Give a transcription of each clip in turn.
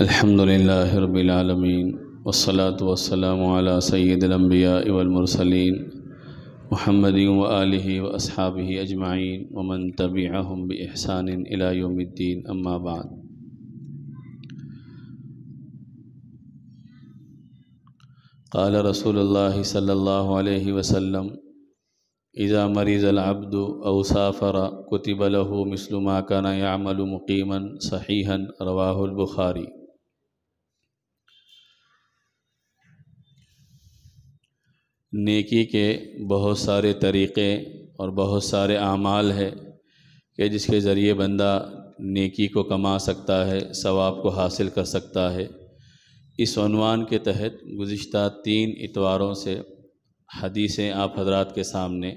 الحمد للہ رب العالمین والصلاة والسلام علی سید الانبیاء والمرسلین محمد وآلہ واصحابہ اجمعین ومن تبعہم بإحسان الی یوم الدین اما بعد۔ قال رسول اللہ صلی اللہ علیہ وسلم اذا مرض العبد او سافر كتب له مثل ما كان يعمل مقیما صحیحا رواہ البخاری۔ نیکی کے بہت سارے طریقے اور بہت سارے اعمال ہے کہ جس کے ذریعے بندہ نیکی کو کما سکتا ہے، ثواب کو حاصل کر سکتا ہے۔ اس عنوان کے تحت گزشتہ 3 اتواروں سے حدیثیں آپ حضرات کے سامنے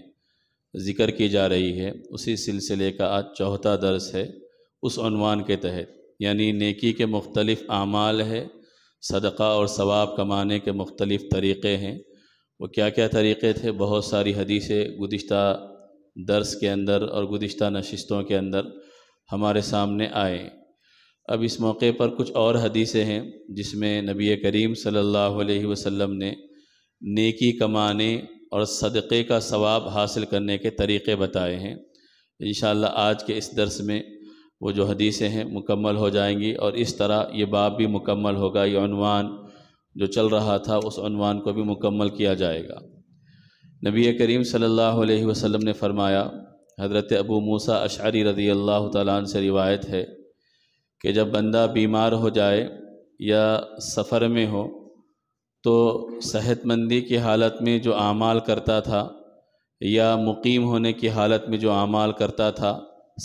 ذکر کی جا رہی ہے۔ اسی سلسلے کا آج 4تھا درس ہے اس عنوان کے تحت، یعنی نیکی کے مختلف اعمال ہے، صدقہ اور ثواب کمانے کے مختلف طریقے ہیں۔ وہ کیا کیا طریقے تھے؟ بہت ساری حدیثیں گزشتہ درس کے اندر اور گزشتہ نشستوں کے اندر ہمارے سامنے آئے۔ اب اس موقع پر کچھ اور حدیثیں ہیں جس میں نبی کریم صلی اللہ علیہ وسلم نے نیکی کمانے اور صدقے کا ثواب حاصل کرنے کے طریقے بتائے ہیں۔ انشاءاللہ آج کے اس درس میں وہ جو حدیثیں ہیں مکمل ہو جائیں گی، اور اس طرح یہ باب بھی مکمل ہوگا، یہ عنوان جو چل رہا تھا اس عنوان کو بھی مکمل کیا جائے گا۔ نبی کریم صلی اللہ علیہ وسلم نے فرمایا، حضرت ابو موسیٰ اشعری رضی اللہ تعالیٰ عنہ سے روایت ہے کہ جب بندہ بیمار ہو جائے یا سفر میں ہو تو صحت مندی کی حالت میں جو اعمال کرتا تھا یا مقیم ہونے کی حالت میں جو اعمال کرتا تھا،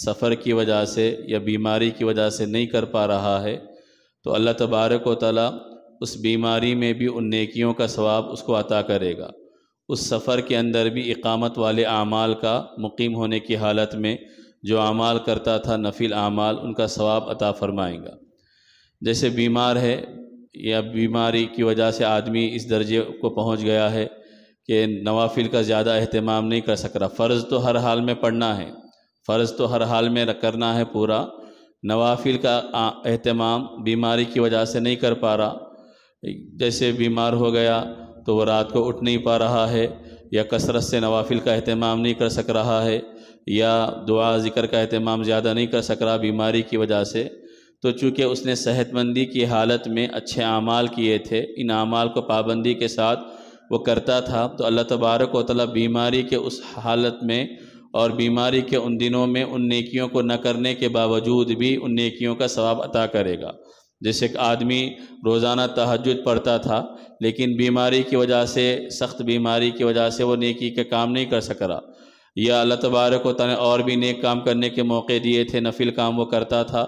سفر کی وجہ سے یا بیماری کی وجہ سے نہیں کر پا رہا ہے، تو اللہ تبارک و تعالیٰ اس بیماری میں بھی ان نیکیوں کا ثواب اس کو عطا کرے گا۔ اس سفر کے اندر بھی اقامت والے اعمال کا، مقیم ہونے کی حالت میں جو اعمال کرتا تھا نفل اعمال، ان کا ثواب عطا فرمائیں گا۔ جیسے بیمار ہے یا بیماری کی وجہ سے آدمی اس درجے کو پہنچ گیا ہے کہ نوافل کا زیادہ اہتمام نہیں کر سک رہا، فرض تو ہر حال میں پڑھنا ہے، فرض تو ہر حال میں کرنا ہے پورا، نوافل کا اہتمام بیماری کی وجہ سے نہیں کر پا رہا۔ جیسے بیمار ہو گیا تو وہ رات کو اٹھ نہیں پا رہا ہے، یا کثرت سے نوافل کا اہتمام نہیں کر سک رہا ہے، یا دعا ذکر کا اہتمام زیادہ نہیں کر سک رہا بیماری کی وجہ سے، تو چونکہ اس نے صحت مندی کی حالت میں اچھے اعمال کیے تھے، ان اعمال کو پابندی کے ساتھ وہ کرتا تھا، تو اللہ تبارک و تعالیٰ بیماری کے اس حالت میں اور بیماری کے ان دنوں میں ان نیکیوں کو نہ کرنے کے باوجود بھی ان نیکیوں کا ثواب عطا کرے گا۔ جیسے ایک آدمی روزانہ تہجد پڑھتا تھا لیکن بیماری کی وجہ سے، سخت بیماری کی وجہ سے وہ نیکی کے کام نہیں کر سک رہا، یا اللہ تبارک و تعالیٰ نے اور بھی نیک کام کرنے کے موقع دیے تھے، نفل کام وہ کرتا تھا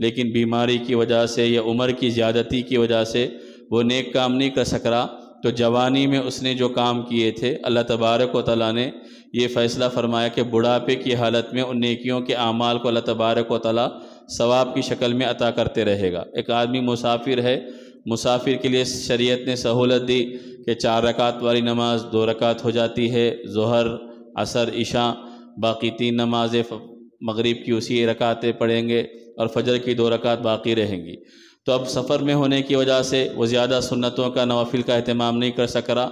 لیکن بیماری کی وجہ سے یا عمر کی زیادتی کی وجہ سے وہ نیک کام نہیں کر سک رہا، تو جوانی میں اس نے جو کام کیے تھے، اللہ تبارک و تعالیٰ نے یہ فیصلہ فرمایا کہ بڑھاپے کی حالت میں ان نیکیوں کے اعمال کو اللہ تبارک و تعالیٰ ثواب کی شکل میں عطا کرتے رہے گا۔ ایک آدمی مسافر ہے، مسافر کے لیے شریعت نے سہولت دی کہ 4 رکعت والی نماز 2 رکعت ہو جاتی ہے، ظہر، عصر، عشاء، باقی 3 نمازیں مغرب کی اسی رکعتیں پڑھیں گے اور فجر کی 2 رکعت باقی رہیں گی۔ تو اب سفر میں ہونے کی وجہ سے وہ زیادہ سنتوں کا، نوافل کا اہتمام نہیں کر سک رہا،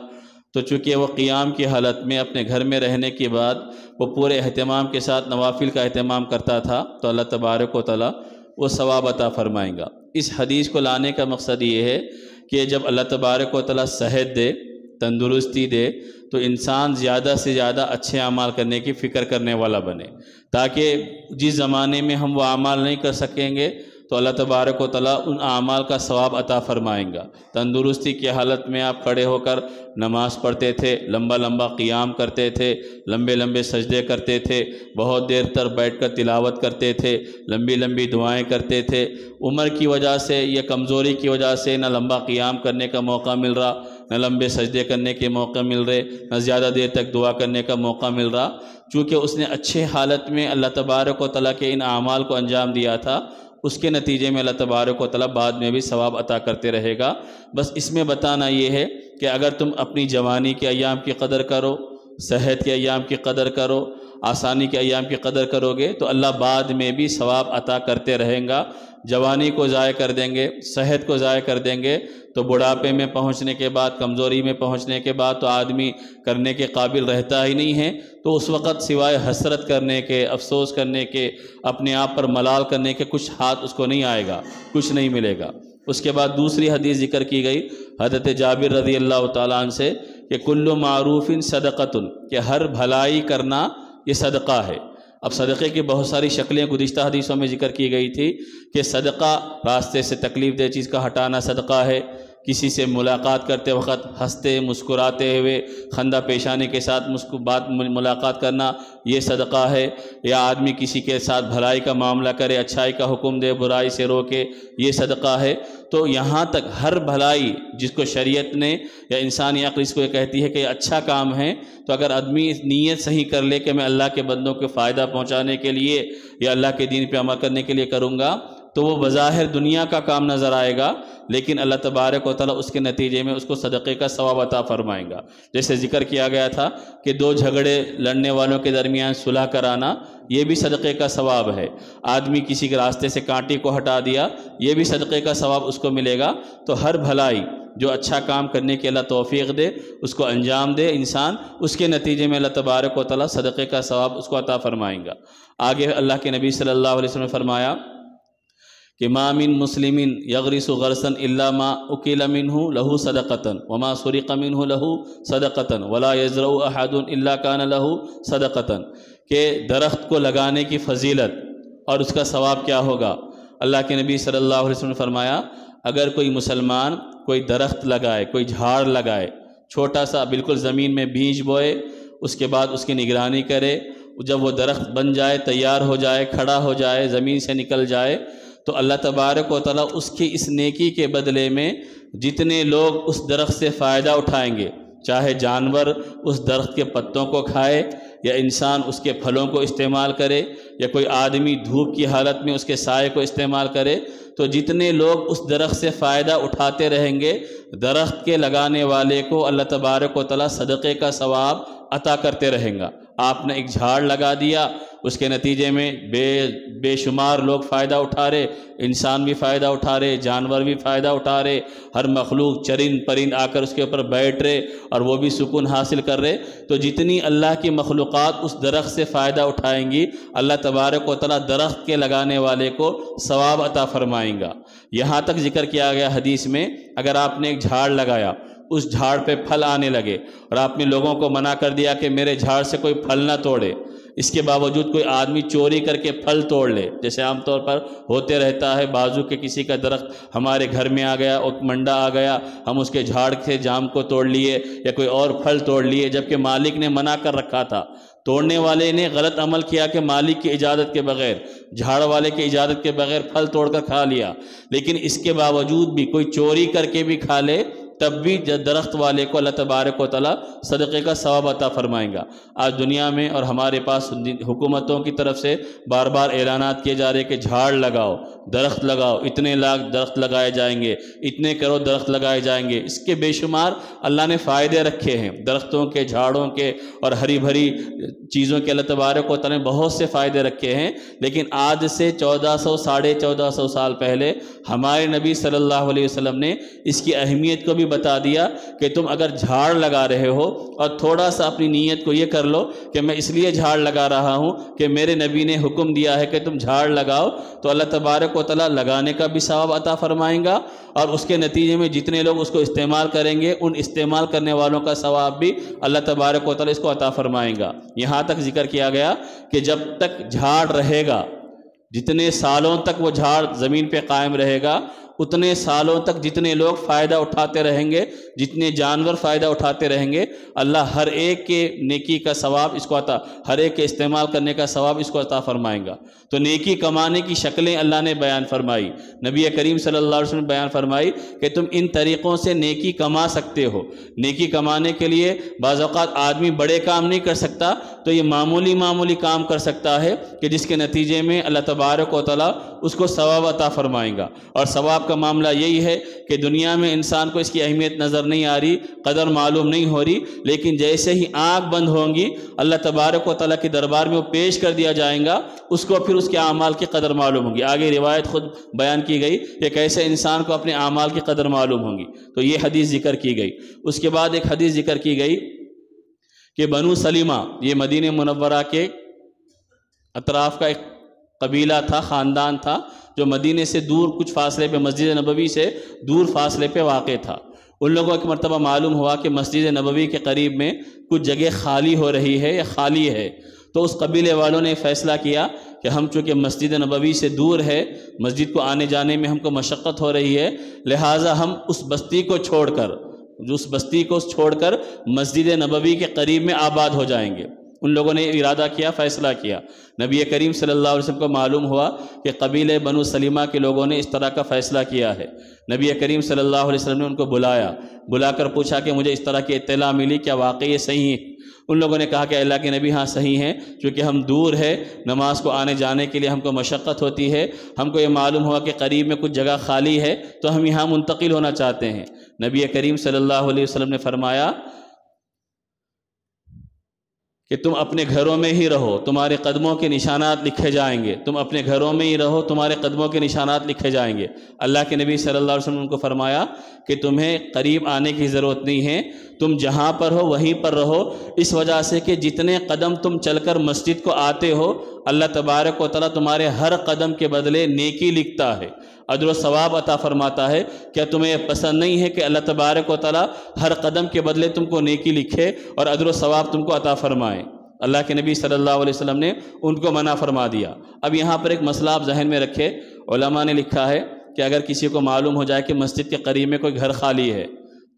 تو چونکہ وہ قیام کی حالت میں اپنے گھر میں رہنے کے بعد وہ پورے اہتمام کے ساتھ نوافل کا اہتمام کرتا تھا، تو اللہ تبارک و تعالیٰ وہ ثواب عطا فرمائیں گا۔ اس حدیث کو لانے کا مقصد یہ ہے کہ جب اللہ تبارک و تعالیٰ صحت دے، تندرستی دے، تو انسان زیادہ سے زیادہ اچھے اعمال کرنے کی فکر کرنے والا بنے، تاکہ جس زمانے میں ہم وہ اعمال نہیں کر سکیں گے تو اللہ تبارک و تعالیٰ ان اعمال کا ثواب عطا فرمائیں گا۔ تندرستی کی حالت میں آپ کھڑے ہو کر نماز پڑھتے تھے، لمبا لمبا قیام کرتے تھے، لمبے لمبے سجدے کرتے تھے، بہت دیر تک بیٹھ کر تلاوت کرتے تھے، لمبی لمبی دعائیں کرتے تھے۔ عمر کی وجہ سے یا کمزوری کی وجہ سے نہ لمبا قیام کرنے کا موقع مل رہا، نہ لمبے سجدے کرنے کے موقع مل رہے، نہ زیادہ دیر تک دعا کرنے کا موقع مل رہا، چونکہ اس نے اچھے حالت میں اللہ تبارک و تعالیٰ کے ان اعمال کو انجام دیا تھا، اس کے نتیجے میں اللہ تبارک و تعالیٰ بعد میں بھی ثواب عطا کرتے رہے گا۔ بس اس میں بتانا یہ ہے کہ اگر تم اپنی جوانی کے ایام کی قدر کرو، صحت کے ایام کی قدر کرو، آسانی کے ایام کی قدر کرو گے تو اللہ بعد میں بھی ثواب عطا کرتے رہیں گا، جوانی کو ضائع کر دیں گے، صحت کو ضائع کر دیں گے، تو بڑھاپے میں پہنچنے کے بعد، کمزوری میں پہنچنے کے بعد تو آدمی کرنے کے قابل رہتا ہی نہیں ہے، تو اس وقت سوائے حسرت کرنے کے، افسوس کرنے کے، اپنے آپ پر ملال کرنے کے کچھ ہاتھ اس کو نہیں آئے گا، کچھ نہیں ملے گا۔ اس کے بعد دوسری حدیث ذکر کی گئی حضرت جابر رضی اللہ تعالیٰ عنہ سے کہ کل معروف صدقۃ، کہ ہر بھلائی کرنا یہ صدقہ ہے۔ اب صدقے کی بہت ساری شکلیں گزشتہ حدیثوں میں ذکر کی گئی تھی کہ صدقہ راستے سے تکلیف دہ چیز کا ہٹانا صدقہ ہے، کسی سے ملاقات کرتے وقت ہنستے مسکراتے ہوئے خندہ پیشانی کے ساتھ ملاقات کرنا یہ صدقہ ہے، یا آدمی کسی کے ساتھ بھلائی کا معاملہ کرے، اچھائی کا حکم دے، برائی سے روکے، یہ صدقہ ہے۔ تو یہاں تک ہر بھلائی جس کو شریعت نے یا انسانی عقل اس کو یہ کہتی ہے کہ یہ اچھا کام ہے، تو اگر آدمی نیت صحیح کر لے کہ میں اللہ کے بندوں کو فائدہ پہنچانے کے لیے یا اللہ کے دین پہ عمل کرنے کے لیے کروں گا، تو وہ بظاہر دنیا کا کام نظر آئے گا، لیکن اللہ تبارک و تعالیٰ اس کے نتیجے میں اس کو صدقے کا ثواب عطا فرمائیں گا۔ جیسے ذکر کیا گیا تھا کہ دو جھگڑے لڑنے والوں کے درمیان صلح کرانا، یہ بھی صدقے کا ثواب ہے۔ آدمی کسی کے راستے سے کانٹے کو ہٹا دیا، یہ بھی صدقے کا ثواب اس کو ملے گا۔ تو ہر بھلائی جو اچھا کام کرنے کی اللہ توفیق دے، اس کو انجام دے انسان، اس کے نتیجے میں اللہ تبارک و تعالیٰ صدقے کا ثواب اس کو عطا فرمائیں گا۔ آگے اللہ کے نبی صلی اللہ علیہ وسلم نے فرمایا کہ ما من مسلم یغرس غرسا الا ما اکل منہ لہ صدقۃ وما سرق منہ لہ صدقۃ ولا یزرع احد الا کان لہ صدقۃ، کہ درخت کو لگانے کی فضیلت اور اس کا ثواب کیا ہوگا۔ اللہ کے نبی صلی اللہ علیہ وسلم نے فرمایا اگر کوئی مسلمان کوئی درخت لگائے، کوئی جھاڑ لگائے، چھوٹا سا بالکل زمین میں بیج بوئے، اس کے بعد اس کی نگرانی کرے، جب وہ درخت بن جائے، تیار ہو جائے، کھڑا ہو جائے، زمین سے نکل جائے، تو اللہ تبارک و تعالیٰ اس کی اس نیکی کے بدلے میں جتنے لوگ اس درخت سے فائدہ اٹھائیں گے، چاہے جانور اس درخت کے پتوں کو کھائے یا انسان اس کے پھلوں کو استعمال کرے یا کوئی آدمی دھوپ کی حالت میں اس کے سائے کو استعمال کرے، تو جتنے لوگ اس درخت سے فائدہ اٹھاتے رہیں گے، درخت کے لگانے والے کو اللہ تبارک و تعالیٰ صدقے کا ثواب عطا کرتے رہیں گا۔ آپ نے ایک جھاڑ لگا دیا، اس کے نتیجے میں بے شمار لوگ فائدہ اٹھا رہے، انسان بھی فائدہ اٹھا رہے، جانور بھی فائدہ اٹھا رہے، ہر مخلوق چرند پرند آ کر اس کے اوپر بیٹھ رہے اور وہ بھی سکون حاصل کر رہے، تو جتنی اللہ کی مخلوقات اس درخت سے فائدہ اٹھائیں گی، اللہ تبارک و تعالیٰ درخت کے لگانے والے کو ثواب عطا فرمائیں گا۔ یہاں تک ذکر کیا گیا حدیث میں، اگر آپ نے ایک جھاڑ لگایا، اس جھاڑ پہ پھل آنے لگے اور آپ نے لوگوں کو منع کر دیا کہ میرے جھاڑ سے کوئی پھل نہ توڑے، اس کے باوجود کوئی آدمی چوری کر کے پھل توڑ لے، جیسے عام طور پر ہوتے رہتا ہے، بازو کے کسی کا درخت ہمارے گھر میں آ گیا، ایک منڈا آ گیا، ہم اس کے جھاڑ سے جام کو توڑ لیے یا کوئی اور پھل توڑ لیے، جبکہ مالک نے منع کر رکھا تھا۔ توڑنے والے نے غلط عمل کیا کہ مالک کی اجازت کے بغیر، جھاڑ والے کی اجازت کے بغیر پھل توڑ کر کھا لیا، لیکن اس کے باوجود بھی کوئی چوری کر کے بھی کھا لے، تب بھی درخت والے کو اللہ تبارک و تعالیٰ صدقے کا ثواب عطا فرمائیں گا۔ آج دنیا میں اور ہمارے پاس حکومتوں کی طرف سے بار بار اعلانات کیے جا رہے کہ جھاڑ لگاؤ، درخت لگاؤ، اتنے لاکھ درخت لگائے جائیں گے، اتنے کروڑ درخت لگائے جائیں گے۔ اس کے بے شمار اللہ نے فائدے رکھے ہیں، درختوں کے، جھاڑوں کے اور ہری بھری چیزوں کے اللہ تبارک و تعالیٰ نے بہت سے فائدے رکھے ہیں، لیکن آج سے 1400 سال پہلے ہمارے نبی صلی اللہ علیہ وسلم نے اس کی اہمیت کو بھی بتا دیا کہ تم اگر جھاڑ لگا رہے ہو اور تھوڑا سا اپنی نیت کو یہ کر لو کہ میں اس لیے جھاڑ لگا رہا ہوں کہ میرے نبی نے حکم دیا ہے کہ تم جھاڑ لگاؤ، تو اللہ تبارک و تعالیٰ لگانے کا بھی ثواب عطا فرمائیں گا، اور اس کے نتیجے میں جتنے لوگ اس کو استعمال کریں گے ان استعمال کرنے والوں کا ثواب بھی اللہ تبارک و تعالیٰ اس کو عطا فرمائیں گا۔ یہاں تک ذکر کیا گیا کہ جب تک جھاڑ رہے گا، جتنے سالوں تک وہ جھاڑ زمین پہ قائم رہے گا، اتنے سالوں تک جتنے لوگ فائدہ اٹھاتے رہیں گے، جتنے جانور فائدہ اٹھاتے رہیں گے، اللہ ہر ایک کے نیکی کا ثواب اس کو عطا، ہر ایک کے استعمال کرنے کا ثواب اس کو عطا فرمائیں گا۔ تو نیکی کمانے کی شکلیں اللہ نے بیان فرمائی، نبی کریم صلی اللہ علیہ وسلم نے بیان فرمائی کہ تم ان طریقوں سے نیکی کما سکتے ہو۔ نیکی کمانے کے لیے بعض اوقات آدمی بڑے کام نہیں کر سکتا، تو یہ معمولی کام کر سکتا ہے کہ جس کے نتیجے میں اللہ تبارک و تعالیٰ اس کو ثواب عطا فرمائیں گا۔ اور ثواب کا معاملہ یہی ہے کہ دنیا میں انسان کو اس کی اہمیت نظر نہیں آ رہی، قدر معلوم نہیں ہو رہی، لیکن جیسے ہی آنکھ بند ہوں گی اللہ تبارک و تعالیٰ کے دربار میں وہ پیش کر دیا جائیں گا، اس کو پھر اس کے اعمال کی قدر معلوم ہوگی۔ آگے روایت خود بیان کی گئی کہ کیسے انسان کو اپنے اعمال کی قدر معلوم ہوگی، تو یہ حدیث ذکر کی گئی۔ اس کے بعد ایک حدیث ذکر کی گئی کہ بنو سلیمہ، یہ مدینہ منورہ کے اطراف کا ایک قبیلہ تھا، خاندان تھا، جو مدینے سے دور کچھ فاصلے پہ، مسجد نبوی سے دور فاصلے پہ واقع تھا۔ ان لوگوں کی مرتبہ معلوم ہوا کہ مسجد نبوی کے قریب میں کچھ جگہ خالی ہو رہی ہے یا خالی ہے، تو اس قبیلے والوں نے فیصلہ کیا کہ ہم چونکہ مسجد نبوی سے دور ہے، مسجد کو آنے جانے میں ہم کو مشقت ہو رہی ہے، لہٰذا ہم اس بستی کو چھوڑ کر مسجد نبوی کے قریب میں آباد ہو جائیں گے۔ ان لوگوں نے ارادہ کیا، فیصلہ کیا۔ نبی کریم صلی اللہ علیہ وسلم کو معلوم ہوا کہ قبیلے بنو سلیمہ کے لوگوں نے اس طرح کا فیصلہ کیا ہے۔ نبی کریم صلی اللہ علیہ وسلم نے ان کو بلا کر پوچھا کہ مجھے اس طرح کی اطلاع ملی، کیا واقعی یہ صحیح ہے؟ ان لوگوں نے کہا کہ اللہ کے نبی ہاں صحیح ہیں، چونکہ ہم دور ہے، نماز کو آنے جانے کے لیے ہم کو مشقت ہوتی ہے، ہم کو یہ معلوم ہوا کہ قریب میں کچھ جگہ خالی ہے تو ہم یہاں منتقل ہونا چاہتے ہیں۔ نبی کریم صلی اللہ علیہ وسلم نے فرمایا کہ تم اپنے گھروں میں ہی رہو، تمہارے قدموں کے نشانات لکھے جائیں گے، تم اپنے گھروں میں ہی رہو، تمہارے قدموں کے نشانات لکھے جائیں گے۔ اللہ کے نبی صلی اللہ علیہ وسلم نے ان کو فرمایا کہ تمہیں قریب آنے کی ضرورت نہیں ہے، تم جہاں پر ہو وہیں پر رہو، اس وجہ سے کہ جتنے قدم تم چل کر مسجد کو آتے ہو، اللہ تبارک و تعالیٰ تمہارے ہر قدم کے بدلے نیکی لکھتا ہے، اجر و ثواب عطا فرماتا ہے۔ کیا تمہیں یہ پسند نہیں ہے کہ اللہ تبارک و تعالیٰ ہر قدم کے بدلے تم کو نیکی لکھے اور اجر و ثواب تم کو عطا فرمائے؟ اللہ کے نبی صلی اللہ علیہ وسلم نے ان کو منع فرما دیا۔ اب یہاں پر ایک مسئلہ آپ ذہن میں رکھے، علماء نے لکھا ہے کہ اگر کسی کو معلوم ہو جائے کہ مسجد کے قریب میں کوئی گھر خالی ہے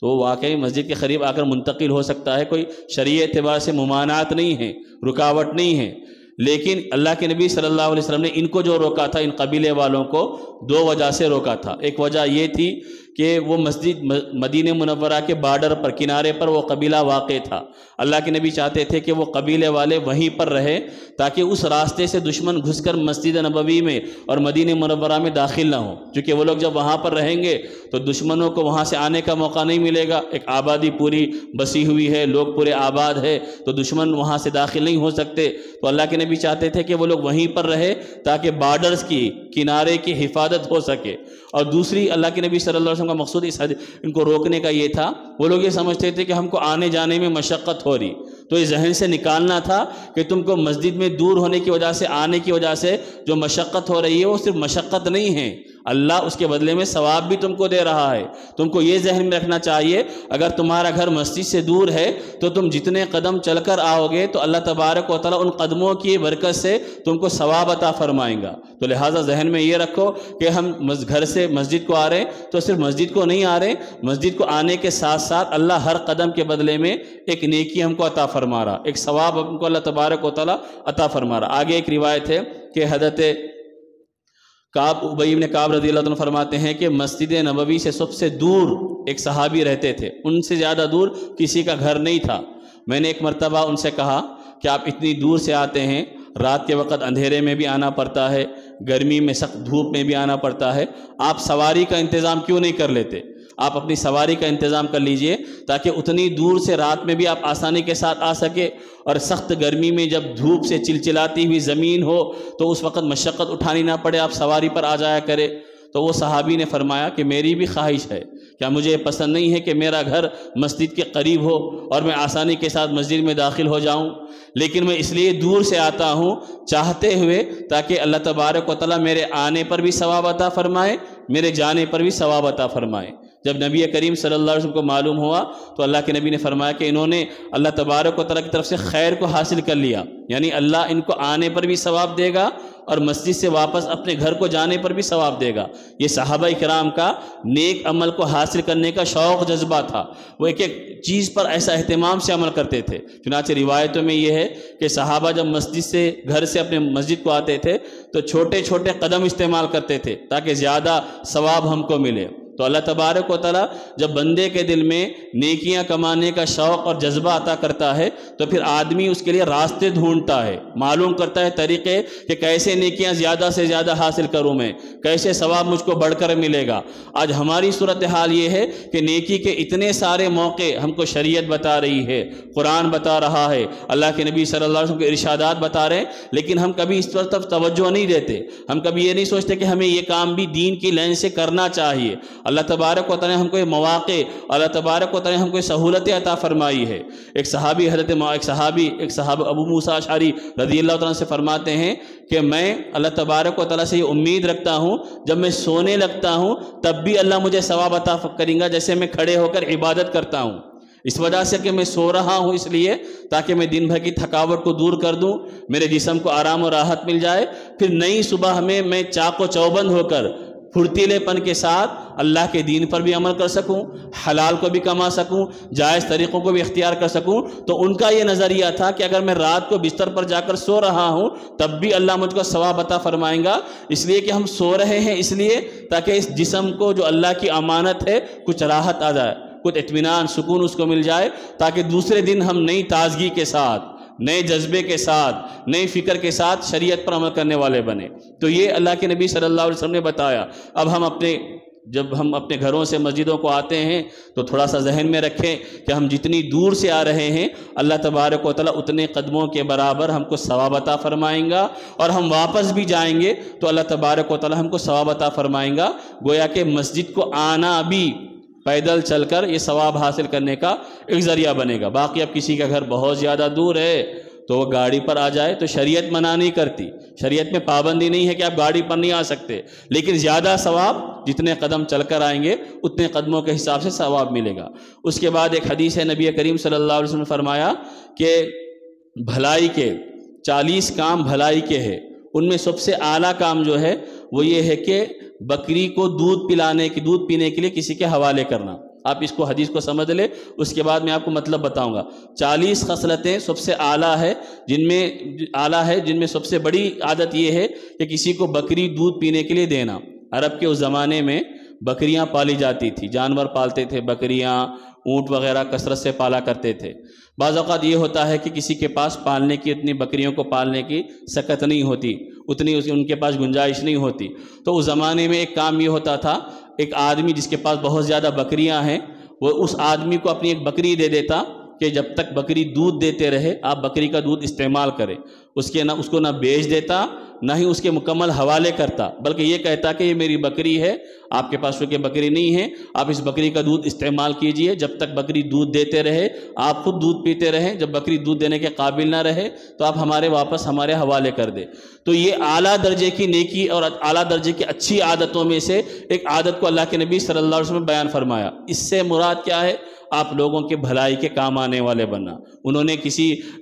تو وہ واقعی مسجد کے قریب آ کر منتقل ہو سکتا ہے، کوئی شرعی اعتبار سے ممانعت نہیں ہے، رکاوٹ نہیں ہے۔ لیکن اللہ کے نبی صلی اللہ علیہ وسلم نے ان کو جو روکا تھا، ان قبیلے والوں کو دو وجہ سے روکا تھا۔ ایک وجہ یہ تھی کہ وہ مسجد مدینہ منورہ کے بارڈر پر، کنارے پر وہ قبیلہ واقع تھا۔ اللہ کے نبی چاہتے تھے کہ وہ قبیلے والے وہیں پر رہے تاکہ اس راستے سے دشمن گھس کر مسجد نبوی میں اور مدینہ منورہ میں داخل نہ ہوں، چونکہ وہ لوگ جب وہاں پر رہیں گے تو دشمنوں کو وہاں سے آنے کا موقع نہیں ملے گا۔ ایک آبادی پوری بسی ہوئی ہے، لوگ پورے آباد ہے، تو دشمن وہاں سے داخل نہیں ہو سکتے۔ تو اللہ کے نبی چاہتے تھے کہ وہ لوگ وہیں پر رہے تاکہ بارڈرز کی، کنارے کی حفاظت ہو سکے۔ اور دوسری اللہ کے نبی صلی اللہ علیہ وسلم کا مقصود ان کو روکنے کا یہ تھا، وہ لوگ یہ سمجھتے تھے کہ ہم کو آنے جانے میں مشقت ہو رہی، تو یہ ذہن سے نکالنا تھا کہ تم کو مسجد میں دور ہونے کی وجہ سے، آنے کی وجہ سے جو مشقت ہو رہی ہے وہ صرف مشقت نہیں ہے، اللہ اس کے بدلے میں ثواب بھی تم کو دے رہا ہے۔ تم کو یہ ذہن میں رکھنا چاہیے اگر تمہارا گھر مسجد سے دور ہے تو تم جتنے قدم چل کر آؤ گے تو اللہ تبارک و تعالیٰ ان قدموں کی برکت سے تم کو ثواب عطا فرمائیں گا۔ تو لہٰذا ذہن میں یہ رکھو کہ ہم گھر سے مسجد کو آ رہے ہیں تو صرف مسجد کو نہیں آ رہے، مسجد کو آنے کے ساتھ ساتھ اللہ ہر قدم کے بدلے میں ایک نیکی ہم کو عطا فرما رہا، ایک ثواب ہم کو اللہ تبارک و تعالیٰ عطا فرما رہا۔ آگے ایک روایت ہے کہ حضرت ابی بن کعب رضی اللہ عنہ فرماتے ہیں کہ مسجد نبوی سے سب سے دور ایک صحابی رہتے تھے، ان سے زیادہ دور کسی کا گھر نہیں تھا۔ میں نے ایک مرتبہ ان سے کہا کہ آپ اتنی دور سے آتے ہیں، رات کے وقت اندھیرے میں بھی آنا پڑتا ہے، گرمی میں سخت دھوپ میں بھی آنا پڑتا ہے، آپ سواری کا انتظام کیوں نہیں کر لیتے؟ آپ اپنی سواری کا انتظام کر لیجئے تاکہ اتنی دور سے رات میں بھی آپ آسانی کے ساتھ آ سکے، اور سخت گرمی میں جب دھوپ سے چلچلاتی ہوئی زمین ہو تو اس وقت مشقت اٹھانی نہ پڑے، آپ سواری پر آ جایا کرے۔ تو وہ صحابی نے فرمایا کہ میری بھی خواہش ہے، کیا مجھے یہ پسند نہیں ہے کہ میرا گھر مسجد کے قریب ہو اور میں آسانی کے ساتھ مسجد میں داخل ہو جاؤں، لیکن میں اس لیے دور سے آتا ہوں چاہتے ہوئے تاکہ اللہ تبارک و تعالیٰ میرے آنے پر بھی ثواب عطا فرمائے، میرے جانے پر بھی ثواب عطا فرمائے۔ جب نبی کریم صلی اللہ علیہ وسلم کو معلوم ہوا تو اللہ کے نبی نے فرمایا کہ انہوں نے اللہ تبارک و تعالیٰ کی طرف سے خیر کو حاصل کر لیا، یعنی اللہ ان کو آنے پر بھی ثواب دے گا اور مسجد سے واپس اپنے گھر کو جانے پر بھی ثواب دے گا۔ یہ صحابہ کرام کا نیک عمل کو حاصل کرنے کا شوق جذبہ تھا، وہ ایک ایک چیز پر ایسا اہتمام سے عمل کرتے تھے۔ چنانچہ روایتوں میں یہ ہے کہ صحابہ جب مسجد سے، گھر سے اپنے مسجد کو آتے تھے تو چھوٹے چھوٹے قدم استعمال کرتے تھے تاکہ زیادہ ثواب ہم کو ملے۔ تو اللہ تبارک و تعالیٰ جب بندے کے دل میں نیکیاں کمانے کا شوق اور جذبہ عطا کرتا ہے تو پھر آدمی اس کے لیے راستے ڈھونڈتا ہے، معلوم کرتا ہے طریقے کہ کیسے نیکیاں زیادہ سے زیادہ حاصل کروں میں، کیسے ثواب مجھ کو بڑھ کر ملے گا۔ آج ہماری صورتحال یہ ہے کہ نیکی کے اتنے سارے موقع ہم کو شریعت بتا رہی ہے، قرآن بتا رہا ہے، اللہ کے نبی صلی اللہ علیہ وسلم کے ارشادات بتا رہے ہیں، لیکن ہم کبھی اس پر توجہ نہیں دیتے۔ ہم کبھی یہ نہیں سوچتے کہ ہمیں یہ کام بھی دین کی لائن سے کرنا چاہیے۔ اللہ تبارک و تعالیٰ نے ہم کو یہ مواقع، اللہ تبارک و تعالیٰ نے ہم کو یہ سہولتیں عطا فرمائی ہے۔ ایک صحابی ابو موسیٰ اشعری رضی اللہ تعالیٰ سے فرماتے ہیں کہ میں اللہ تبارک و تعالیٰ سے یہ امید رکھتا ہوں جب میں سونے لگتا ہوں تب بھی اللہ مجھے ثواب عطا کریں گا جیسے میں کھڑے ہو کر عبادت کرتا ہوں، اس وجہ سے کہ میں سو رہا ہوں اس لیے تاکہ میں دن بھر کی تھکاوٹ کو دور کر دوں، میرے جسم کو آرام و راحت مل جائے، پھر نئی صبح میں چاق و چوبند ہو کر پھرتیلے پن کے ساتھ اللہ کے دین پر بھی عمل کر سکوں، حلال کو بھی کما سکوں، جائز طریقوں کو بھی اختیار کر سکوں۔ تو ان کا یہ نظریہ تھا کہ اگر میں رات کو بستر پر جا کر سو رہا ہوں تب بھی اللہ مجھ کو ثواب عطا فرمائیں گا، اس لیے کہ ہم سو رہے ہیں اس لیے تاکہ اس جسم کو جو اللہ کی امانت ہے کچھ راحت آ جائے، کچھ اطمینان سکون اس کو مل جائے، تاکہ دوسرے دن ہم نئی تازگی کے ساتھ، نئے جذبے کے ساتھ، نئی فکر کے ساتھ شریعت پر عمل کرنے والے بنے۔ تو یہ اللہ کے نبی صلی اللہ علیہ وسلم نے بتایا۔ اب جب ہم اپنے گھروں سے مسجدوں کو آتے ہیں تو تھوڑا سا ذہن میں رکھیں کہ ہم جتنی دور سے آ رہے ہیں اللہ تبارک و تعالیٰ اتنے قدموں کے برابر ہم کو ثواب عطا فرمائیں گا، اور ہم واپس بھی جائیں گے تو اللہ تبارک و تعالیٰ ہم کو ثواب عطا فرمائیں گا۔ گویا کہ مسجد کو آنا بھی پیدل چل کر یہ ثواب حاصل کرنے کا ایک ذریعہ بنے گا۔ باقی اب کسی کا گھر بہت زیادہ دور ہے تو وہ گاڑی پر آ جائے تو شریعت منع نہیں کرتی، شریعت میں پابندی نہیں ہے کہ آپ گاڑی پر نہیں آ سکتے، لیکن زیادہ ثواب جتنے قدم چل کر آئیں گے اتنے قدموں کے حساب سے ثواب ملے گا۔ اس کے بعد ایک حدیث ہے، نبی کریم صلی اللہ علیہ وسلم نے فرمایا کہ بھلائی کے 40 کام بھلائی کے ہیں، ان میں سب سے اعلیٰ کام جو ہے وہ یہ ہے کہ بکری کو دودھ پینے کے لیے کسی کے حوالے کرنا۔ آپ اس کو حدیث کو سمجھ لیں، اس کے بعد میں آپ کو مطلب بتاؤں گا۔ 40 خصلتیں سب سے اعلیٰ ہے، جن میں سب سے بڑی عادت یہ ہے کہ کسی کو بکری دودھ پینے کے لیے دینا۔ عرب کے اس زمانے میں بکریاں پالی جاتی تھی، جانور پالتے تھے، بکریاں، اونٹ وغیرہ کثرت سے پالا کرتے تھے۔ بعض اوقات یہ ہوتا ہے کہ کسی کے پاس پالنے کی اتنی بکریوں کو پالنے کی سکت نہیں ہوتی، اتنی ان کے پاس گنجائش نہیں ہوتی، تو اس زمانے میں ایک کام یہ ہوتا تھا، ایک آدمی جس کے پاس بہت زیادہ بکریاں ہیں وہ اس آدمی کو اپنی ایک بکری دے دیتا کہ جب تک بکری دودھ دیتے رہے آپ بکری کا دودھ استعمال کریں۔ اس کو نہ بیچ دیتا نہ ہی اس کے مکمل حوالے کرتا، بلکہ یہ کہتا کہ یہ میری بکری ہے، آپ کے پاس چونکہ بکری نہیں ہے، آپ اس بکری کا دودھ استعمال کیجئے، جب تک بکری دودھ دیتے رہے آپ خود دودھ پیتے رہیں، جب بکری دودھ دینے کے قابل نہ رہے تو آپ واپس ہمارے حوالے کر دیں۔ تو یہ اعلیٰ درجے کی نیکی اور اعلیٰ درجے کی اچھی عادتوں میں سے ایک عادت کو اللہ کے نبی صلی اللہ علیہ وسلم نے بیان فرمایا۔ اس سے مراد کیا ہے؟ آپ لوگوں کے بھلائی کے کام آنے والے بننا۔ انہوں نے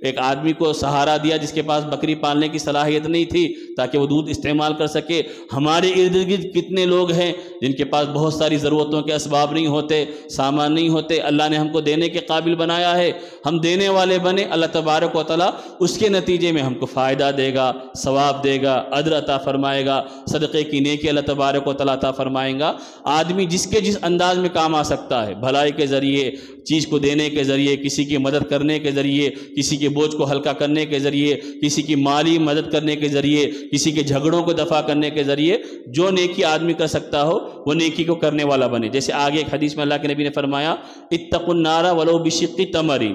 ایک آدمی کو سہارا دیا جس کے پاس بکری پالنے کی صلاحیت نہیں تھی تاکہ وہ دودھ استعمال کر سکے۔ ہمارے ارد گرد کتنے لوگ ہیں جن کے پاس بہت ساری ضرورتوں کے اسباب نہیں ہوتے، سامان نہیں ہوتے، اللہ نے ہم کو دینے کے قابل بنایا ہے، ہم دینے والے بنے، اللہ تبارک و تعالیٰ اس کے نتیجے میں ہم کو فائدہ دے گا، ثواب دے گا، اجر عطا فرمائے گا، صدقے کی نیکی اللہ تبارک و تعالیٰ عطا فرمائیں گا۔ آدمی جس انداز میں کام آ سکتا ہے، بھلائی کے ذریعے، چیز کو دینے کے ذریعے، کسی کی مدد کرنے کے ذریعے، کسی کے بوجھ کو ہلکا کرنے کے ذریعے، کسی کی مالی مدد کرنے کے ذریعے، کسی کے جھگڑوں کو دفع کرنے کے ذریعے، جو نیکی آدمی کر سکتا ہو وہ نیکی کو کرنے والا بنے۔ جیسے آگے ایک حدیث میں اللہ کے نبی نے فرمایا اتقوا النار ولو بشق تمر،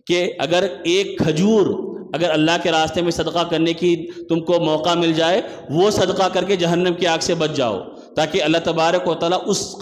کہ اگر ایک کھجور اگر اللہ کے راستے میں صدقہ کرنے کی تم کو موقع مل جائے، وہ صدقہ کر کے جہنم کی آگ سے بچ جاؤ، تاکہ اللہ تبارک و تعالیٰ اس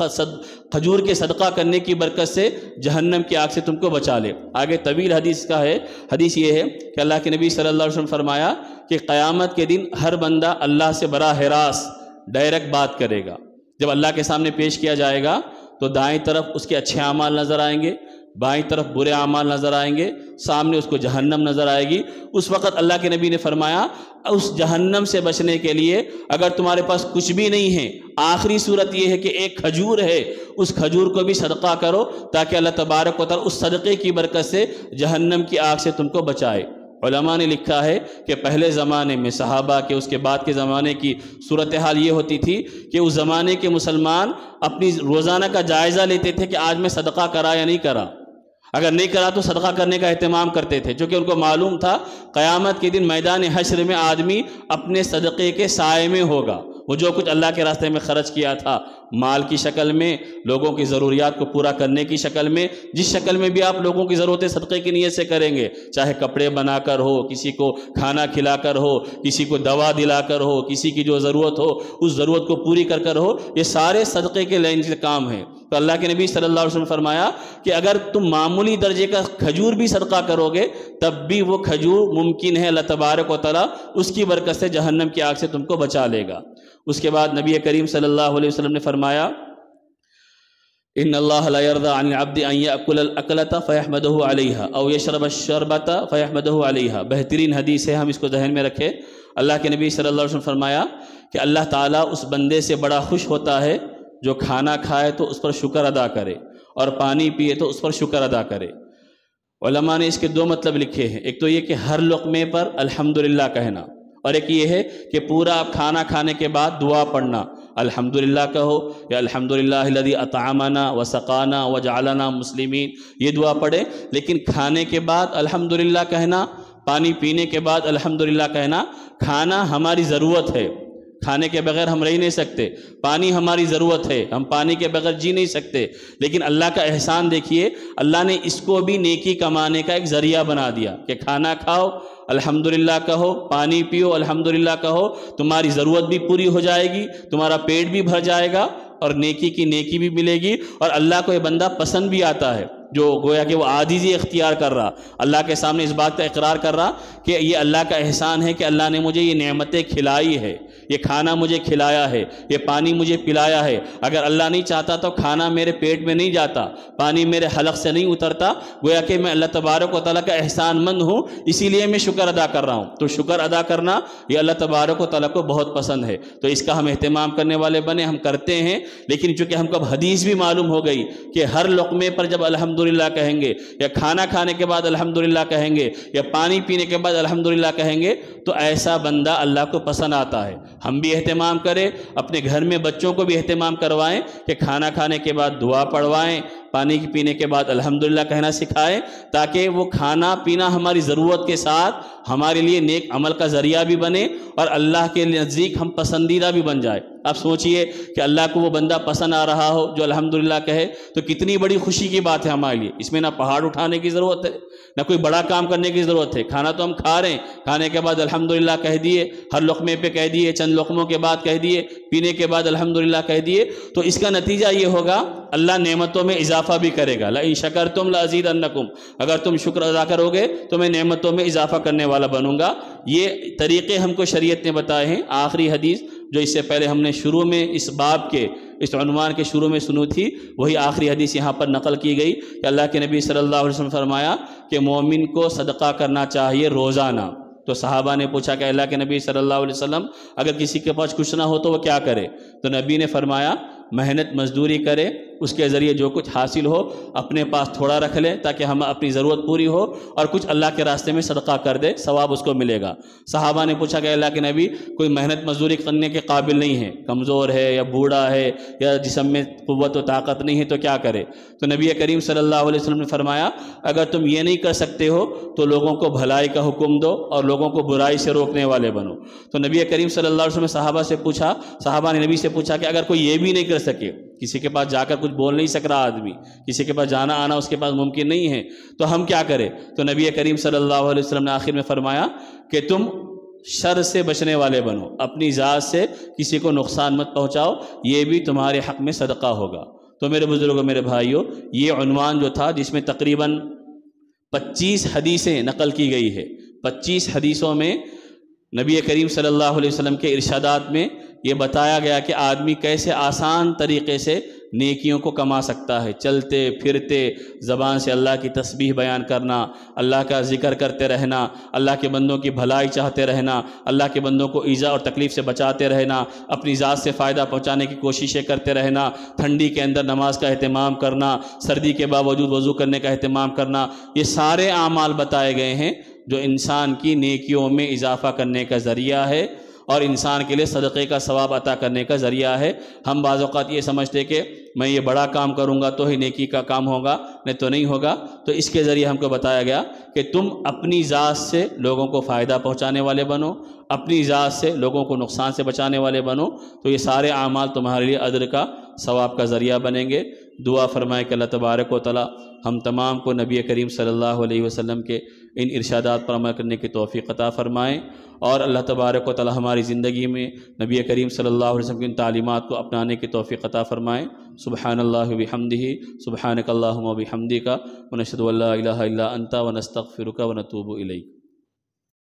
کھجور کے صدقہ کرنے کی برکت سے جہنم کی آگ سے تم کو بچا لے۔ آگے طویل حدیث ہے، حدیث یہ ہے کہ اللہ کے نبی صلی اللہ علیہ وسلم فرمایا کہ قیامت کے دن ہر بندہ اللہ سے براہ راست ڈائریکٹ بات کرے گا۔ جب اللہ کے سامنے پیش کیا جائے گا تو دائیں طرف اس کے اچھے اعمال نظر آئیں گے، بائیں طرف برے اعمال نظر آئیں گے، سامنے اس کو جہنم نظر آئے گی۔ اس وقت اللہ کے نبی نے فرمایا اس جہنم سے بچنے کے لیے اگر تمہارے پاس کچھ بھی نہیں ہے، آخری صورت یہ ہے کہ ایک کھجور ہے، اس کھجور کو بھی صدقہ کرو تاکہ اللہ تبارک و تعالیٰ اس صدقے کی برکت سے جہنم کی آگ سے تم کو بچائے۔ علماء نے لکھا ہے کہ پہلے زمانے میں صحابہ کے اس کے بعد کے زمانے کی صورتحال یہ ہوتی تھی کہ اس زمانے کے مسلمان اپنی روزانہ کا جائزہ لیتے تھے کہ آج میں صدقہ کرا یا نہیں کرا. اگر نہیں کرا تو صدقہ کرنے کا اہتمام کرتے تھے، چونکہ ان کو معلوم تھا قیامت کے دن میدان حشر میں آدمی اپنے صدقے کے سائے میں ہوگا. وہ جو کچھ اللہ کے راستے میں خرچ کیا تھا، مال کی شکل میں، لوگوں کی ضروریات کو پورا کرنے کی شکل میں، جس شکل میں بھی آپ لوگوں کی ضرورتیں صدقے کی نیت سے کریں گے، چاہے کپڑے بنا کر ہو، کسی کو کھانا کھلا کر ہو، کسی کو دوا دلا کر ہو، کسی کی جو ضرورت ہو اس ضرورت کو پوری کر ہو، یہ سارے صدقے کے لین کے کام ہیں. تو اللہ کے نبی صلی اللہ علیہ وسلم نے فرمایا کہ اگر تم معمولی درجے کا کھجور بھی صدقہ کرو گے تب بھی وہ کھجور ممکن ہے اللہ تبارک و تعالیٰ اس کی برکت سے جہنم کی آگ سے تم کو بچا لے گا. اس کے بعد نبی کریم صلی اللہ علیہ وسلم نے فرمایا ان اللہ لا یرضی عن العبد ان یأکل الاکلۃ فیحمدہ علیہا او یشرب الشربۃ فیحمدہ علیہا. بہترین حدیث ہے، ہم اس کو ذہن میں رکھیں. اللہ کے نبی صلی اللہ علیہ وسلم فرمایا کہ اللہ تعالیٰ اس بندے سے بڑا خوش ہوتا ہے جو کھانا کھائے تو اس پر شکر ادا کرے اور پانی پیے تو اس پر شکر ادا کرے. علماء نے اس کے دو مطلب لکھے ہیں، ایک تو یہ کہ ہر لقمے پر الحمدللہ کہنا، اور ایک یہ ہے کہ پورا آپ کھانا کھانے کے بعد دعا پڑھنا، الحمدللہ کہو یا الحمدللہ الذی اطعمنا وسقانا وجعلنا مسلمین، یہ دعا پڑھے. لیکن کھانے کے بعد الحمدللہ کہنا، پانی پینے کے بعد الحمدللہ کہنا. کھانا ہماری ضرورت ہے، کھانے کے بغیر ہم رہ نہیں سکتے. پانی ہماری ضرورت ہے، ہم پانی کے بغیر جی نہیں سکتے. لیکن اللہ کا احسان دیکھیے، اللہ نے اس کو بھی نیکی کمانے کا ایک ذریعہ بنا دیا کہ کھانا کھاؤ الحمدللہ کہو، پانی پیو الحمدللہ کہو، تمہاری ضرورت بھی پوری ہو جائے گی، تمہارا پیٹ بھی بھر جائے گا اور نیکی کی نیکی بھی ملے گی. اور اللہ کو یہ بندہ پسند بھی آتا ہے جو گویا کہ وہ عاجزی اختیار کر رہا، اللہ کے سامنے اس بات کا اقرار کر رہا کہ یہ اللہ کا احسان ہے کہ اللہ نے مجھے یہ نعمتیں کھلائی ہے، یہ کھانا مجھے کھلایا ہے، یہ پانی مجھے پلایا ہے. اگر اللہ نہیں چاہتا تو کھانا میرے پیٹ میں نہیں جاتا، پانی میرے حلق سے نہیں اترتا. گویا کہ میں اللہ تبارک و تعالیٰ کا احسان مند ہوں، اسی لیے میں شکر ادا کر رہا ہوں. تو شکر ادا کرنا یہ اللہ تبارک و تعالیٰ کو بہت پسند ہے. تو اس کا ہم اہتمام کرنے والے بنے، ہم کرتے ہیں. لیکن چونکہ ہم کو اب حدیث بھی معلوم ہو گئی کہ ہر لقمے پر جب الحمدللہ کہیں گے، یا کھانا کھانے کے بعد الحمدللہ کہیں گے، یا پانی پینے کے بعد الحمدللہ کہیں گے، تو ایسا بندہ اللہ کو پسند آتا ہے. ہم بھی اہتمام کریں، اپنے گھر میں بچوں کو بھی اہتمام کروائیں کہ کھانا کھانے کے بعد دعا پڑھوائیں، پانی پینے کے بعد الحمدللہ کہنا سکھائیں، تاکہ وہ کھانا پینا ہماری ضرورت کے ساتھ ہمارے لیے نیک عمل کا ذریعہ بھی بنے اور اللہ کے نزدیک ہم پسندیدہ بھی بن جائے. آپ سوچئے کہ اللہ کو وہ بندہ پسند آ رہا ہو جو الحمدللہ کہے، تو کتنی بڑی خوشی کی بات ہے ہمارے لیے. اس میں نہ پہاڑ اٹھانے کی ضرورت ہے، نہ کوئی بڑا کام کرنے کی ضرورت ہے. کھانا تو ہم کھا رہے ہیں، کھانے کے بعد الحمدللہ کہہ دیے، ہر لقمے پہ کہہ دیے، چند لقموں کے بعد کہہ دیے، پینے کے بعد الحمدللہ کہہ دیے. تو اس کا نتیجہ یہ ہوگا اللہ نعمتوں میں اضافہ بھی کرے گا. لَإِن شَكَرْتُمْ لَأَزِيدَنَّكُمْ، اگر تم شکر ادا کرو گے تو میں نعمتوں میں اضافہ کرنے والا بنوں گا. یہ طریقے ہم کو شریعت نے بتائے ہیں. آخری حدیث جو اس سے پہلے ہم نے شروع میں اس باب کے اس عنوان کے شروع میں سنی تھی، وہی آخری حدیث یہاں پر نقل کی گئی کہ اللہ کے نبی صلی اللہ علیہ وسلم فرمایا کہ مومن کو صدقہ کرنا چاہیے روزانہ. تو صحابہ نے پوچھا کہ اللہ کے نبی صلی اللہ علیہ وسلم اگر کسی کے پاس کچھ نہ ہو تو وہ کیا کرے؟ تو نبی نے فرمایا محنت مزدوری کرے، اس کے ذریعے جو کچھ حاصل ہو اپنے پاس تھوڑا رکھ لے تاکہ ہم اپنی ضرورت پوری ہو، اور کچھ اللہ کے راستے میں صدقہ کر دے، ثواب اس کو ملے گا. صحابہ نے پوچھا کہ اللہ کے نبی کوئی محنت مزدوری کرنے کے قابل نہیں ہے، کمزور ہے یا بوڑھا ہے یا جسم میں قوت و طاقت نہیں ہے، تو کیا کرے؟ تو نبی کریم صلی اللہ علیہ وسلم نے فرمایا اگر تم یہ نہیں کر سکتے ہو تو لوگوں کو بھلائی کا حکم دو اور لوگوں کو برائی سے روکنے والے بنو. تو نبی کریم صلی اللہ علیہ وسلم نے صحابہ نے نبی سے پوچھا کہ اگر کوئی یہ بھی نہیں کر سکے، کسی کے پاس جا کر کچھ بول نہیں سک رہا آدمی، کسی کے پاس جانا آنا اس کے پاس ممکن نہیں ہے، تو ہم کیا کریں؟ تو نبی کریم صلی اللہ علیہ وسلم نے آخر میں فرمایا کہ تم شر سے بچنے والے بنو، اپنی ذات سے کسی کو نقصان مت پہنچاؤ، یہ بھی تمہارے حق میں صدقہ ہوگا. تو میرے بزرگوں، میرے بھائیوں، یہ عنوان جو تھا جس میں تقریباً 25 حدیثیں نقل کی گئی ہے، 25 حدیثوں میں نبی کریم صلی اللہ علیہ وسلم کے ارشادات میں یہ بتایا گیا کہ آدمی کیسے آسان طریقے سے نیکیوں کو کما سکتا ہے. چلتے پھرتے زبان سے اللہ کی تسبیح بیان کرنا، اللہ کا ذکر کرتے رہنا، اللہ کے بندوں کی بھلائی چاہتے رہنا، اللہ کے بندوں کو ایذا اور تکلیف سے بچاتے رہنا، اپنی ذات سے فائدہ پہنچانے کی کوششیں کرتے رہنا، ٹھنڈی کے اندر نماز کا اہتمام کرنا، سردی کے باوجود وضو کرنے کا اہتمام کرنا، یہ سارے اعمال بتائے گئے ہیں جو انسان کی نیکیوں میں اضافہ کرنے کا ذریعہ ہے اور انسان کے لیے صدقے کا ثواب عطا کرنے کا ذریعہ ہے۔ ہم بعض اوقات یہ سمجھتے کہ میں یہ بڑا کام کروں گا تو ہی نیکی کا کام ہوگا، نہیں تو نہیں ہوگا۔ تو اس کے ذریعے ہم کو بتایا گیا کہ تم اپنی ذات سے لوگوں کو فائدہ پہنچانے والے بنو، اپنی ذات سے لوگوں کو نقصان سے بچانے والے بنو، تو یہ سارے اعمال تمہارے لیے اجر کا ثواب کا ذریعہ بنیں گے۔ دعا فرمائے کہ اللہ تبارک و تعالی ہم تمام کو نبی کریم صلی اللہ علیہ وسلم کے ان ارشادات پر عمل کرنے کی توفیق عطا فرمائیں، اور اللہ تبارک و تعالی ہماری زندگی میں نبی کریم صلی اللہ علیہ وسلم کی ان تعلیمات کو اپنانے کی توفیق عطا فرمائیں۔ سبحان اللہ و بحمدہ، سبحانک اللہم و بحمدک، ونشہد ان لا الہ الا انت ونستغفرک ونتوب الیک۔